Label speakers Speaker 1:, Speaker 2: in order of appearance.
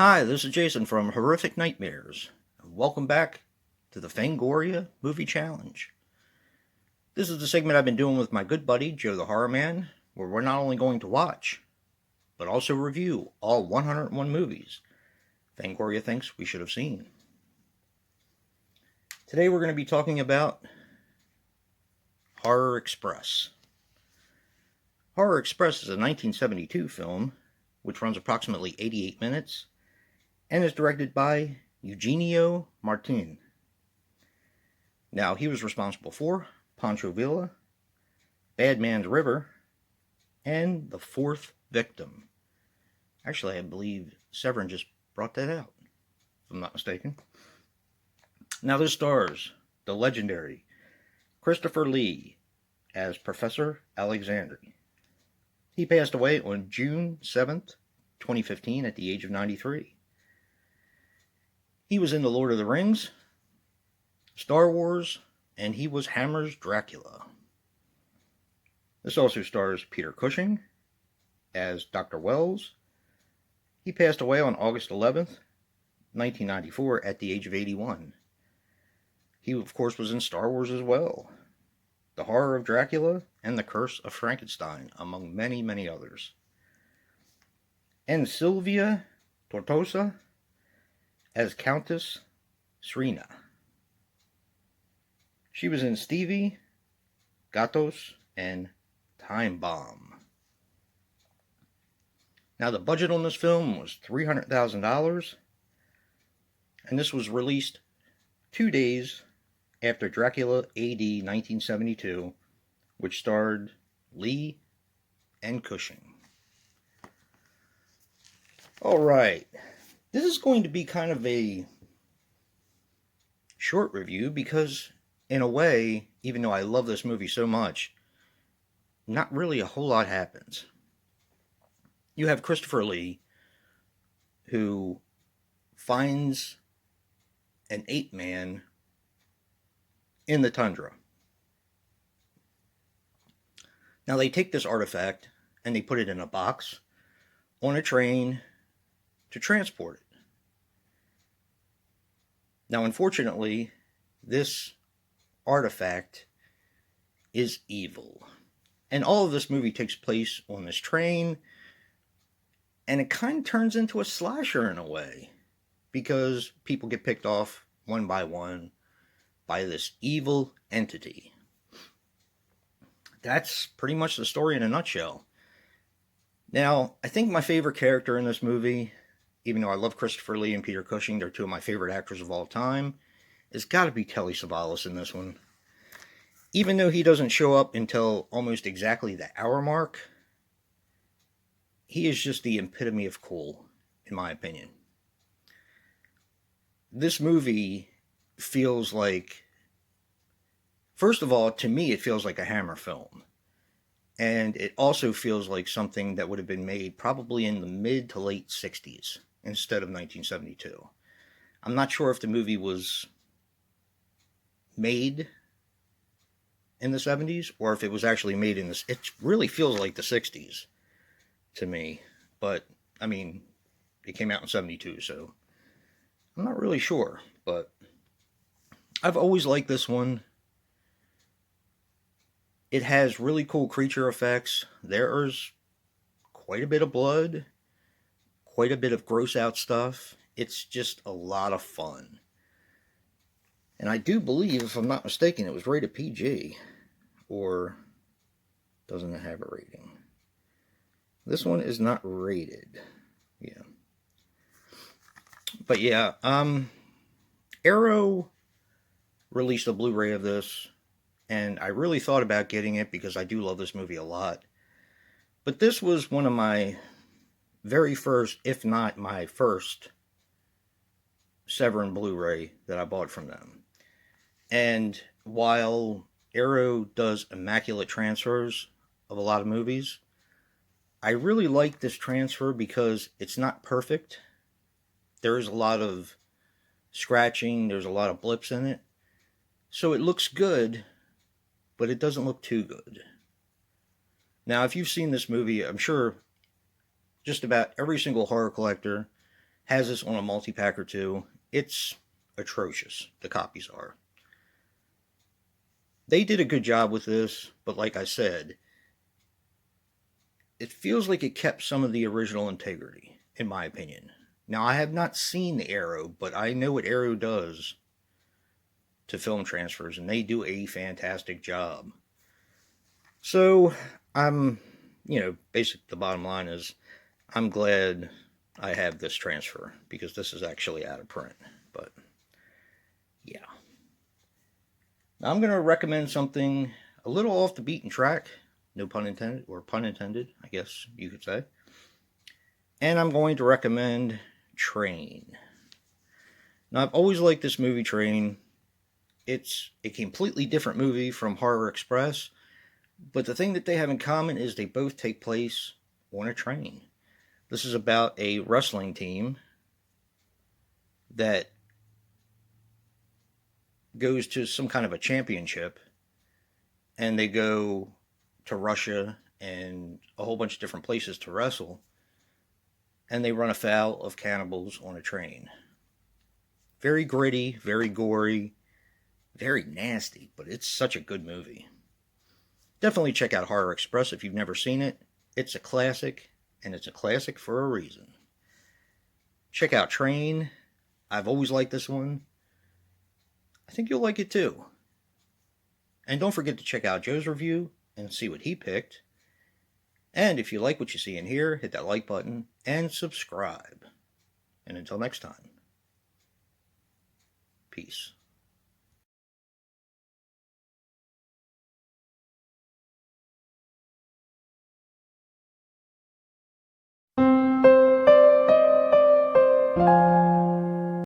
Speaker 1: Hi, this is Jason from Horrific Nightmares. Welcome back to the Fangoria Movie Challenge. This is the segment I've been doing with my good buddy, Joe the Horror Man, where we're not only going to watch, but also review all 101 movies Fangoria thinks we should have seen. Today we're going to be talking about Horror Express. Horror Express is a 1972 film, which runs approximately 88 minutes, and is directed by Eugenio Martin. Now, he was responsible for Pancho Villa, Bad Man's River, and The Fourth Victim. Actually, I believe Severin just brought that out, if I'm not mistaken. Now, this stars the legendary Christopher Lee as Professor Alexander. He passed away on June 7th, 2015 at the age of 93. He was in The Lord of the Rings, Star Wars, and he was Hammer's Dracula. This also stars Peter Cushing as Dr. Wells. He passed away on August 11th, 1994 at the age of 81. He, of course, was in Star Wars as well, The Horror of Dracula, and The Curse of Frankenstein, among many, many others. And Sylvia Tortosa as Countess Srina. She was in Stevie, Gatos, and Time Bomb. Now, the budget on this film was $300,000, and this was released 2 days after Dracula AD 1972, which starred Lee and Cushing. All right. This is going to be kind of a short review because, in a way, even though I love this movie so much, not really a whole lot happens. You have Christopher Lee, who finds an ape man in the tundra. Now, they take this artifact and they put it in a box on a train to transport it. Now, unfortunately, this artifact is evil. And all of this movie takes place on this train, and it kind of turns into a slasher in a way, because people get picked off one by one by this evil entity. That's pretty much the story in a nutshell. Now, I think my favorite character in this movie, even though I love Christopher Lee and Peter Cushing, they're two of my favorite actors of all time, has got to be Telly Savalas in this one. Even though he doesn't show up until almost exactly the hour mark, he is just the epitome of cool, in my opinion. This movie feels like, first of all, to me, it feels like a Hammer film. And it also feels like something that would have been made probably in the mid to late 60s instead of 1972. I'm not sure if the movie was made in the 70s or if it was actually made in this. It really feels like the 60s to me. But, I mean, it came out in 72, so I'm not really sure. But I've always liked this one. It has really cool creature effects. There's quite a bit of blood, quite a bit of gross out stuff. It's just a lot of fun. And I do believe, if I'm not mistaken, it was rated PG. Or doesn't it have a rating? This one is not rated. Yeah. But yeah, Arrow released a Blu-ray of this, and I really thought about getting it because I do love this movie a lot. But this was one of my very first, if not my first, Severin Blu-ray that I bought from them. And while Arrow does immaculate transfers of a lot of movies, I really like this transfer because it's not perfect. There is a lot of scratching, there's a lot of blips in it. So it looks good, but it doesn't look too good. Now, if you've seen this movie, I'm sure just about every single horror collector has this on a multi-pack or two. It's atrocious, the copies are. They did a good job with this, but like I said, it feels like it kept some of the original integrity, in my opinion. Now, I have not seen the Arrow, but I know what Arrow does to film transfers, and they do a fantastic job. So, basically the bottom line is, I'm glad I have this transfer, because this is actually out of print. But, yeah. Now, I'm going to recommend something a little off the beaten track. No pun intended, or pun intended, I guess you could say. And I'm going to recommend Train. Now, I've always liked this movie, Train. It's a completely different movie from Horror Express, but the thing that they have in common is they both take place on a train. This is about a wrestling team that goes to some kind of a championship, and they go to Russia and a whole bunch of different places to wrestle, and they run afoul of cannibals on a train. Very gritty, very gory, very nasty, but it's such a good movie. Definitely check out Horror Express if you've never seen it. It's a classic, and it's a classic for a reason. Check out Train. I've always liked this one. I think you'll like it too. And don't forget to check out Joe's review and see what he picked. And if you like what you see in here, hit that like button and subscribe. And until next time, peace.